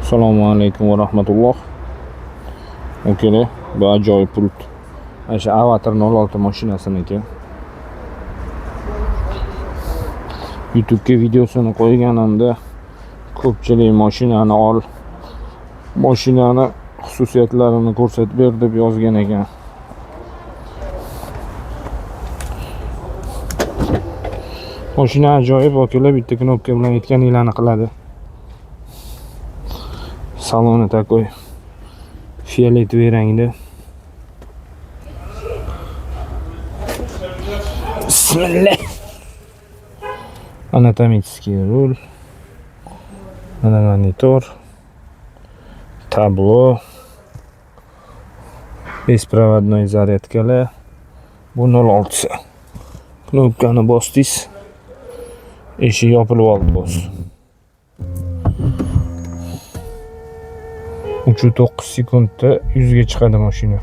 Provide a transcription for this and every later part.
Assalomu alaykum va rahmatulloh. Okalar, bu ajoyib pult. O'sha Avatar 06 mashinasiniki. YouTube'ga videosini qo'yganimda ko'pchilik mashinani xususiyatlarini ko'rsatib ber deb yozgan ekan. Mashina ajoyib, okalar, bitta knopka bilan aytganinglarni qiladi. Saloni takoy fioletoviy rangda. Bismillah. Anatomический руль. Mana monitor. Tablo. Bespроводной zaryadkalar. Bu 06. Knopkani bosdingiz. Eshik yopilib oldi bo'z. 3.9 sekundda 100 ga chiqadi mashina.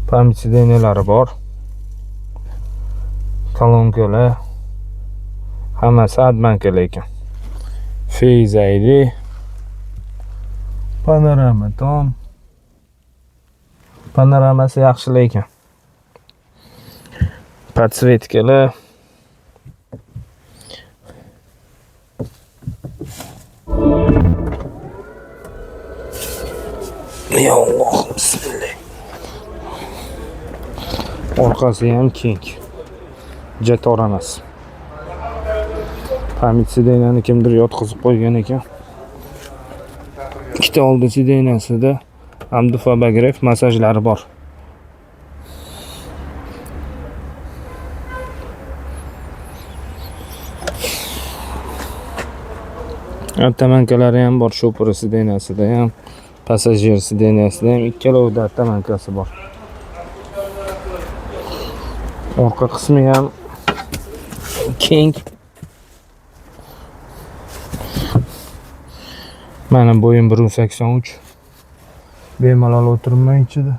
Pamyat sideniyalari bor. Kolonkalar hammasi adbankalar ekan. Face ID, panorama tom. Panoramasi yaxshilar ekan. Podsvetkalar. Ya Allah, bismillah. Orqasi ham keng. Jator emas. Pamyat sideniyani kimdir yotqizib qo'ygan ekan. Ikkita oldi sideniyasida amdifabograf masajlari bor. Atamankalari ham bor, shopur sideniyasida ham, passajir sideniyasida ham ikkalovida atamankasi bor. Orqa qismi ham keng. Mana bo'yim 1.83. Bemalol o'tirmay ichida.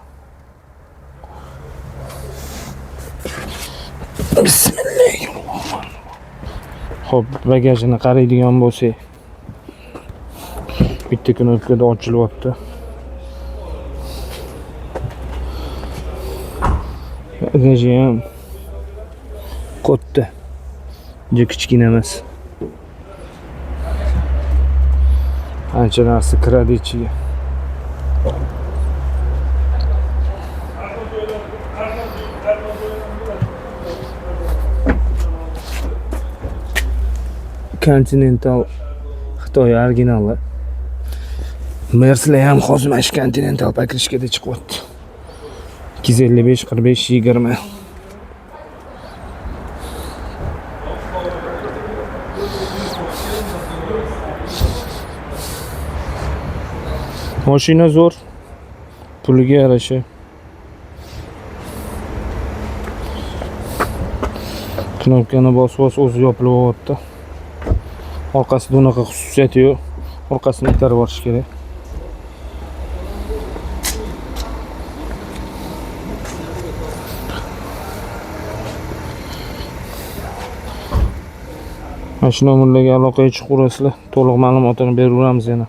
Bismillahirrohmanirrohim. Xo'p, bagajini qaraydigan bo'lsak, bitta knopkada ochilyapti. Bagaji ham katta. Juda kichkina emas. Ancha narsa kiradi ichiga. Continental Xitoy originali. Mercedes ham hozir mana shu Continental pokrishkada chiqyapti. 255 45 20. Mashina zo'r. Puliga yarasha. Knopkani bosib o'zi yopilib o'tdi. Orqasida unaqa xususiyati yo'q. Orqasini itarib olish kerak. Mashina nomerlariga aloqaga chiqaverasizlar. To'liq ma'lumotini beraveramiz yana.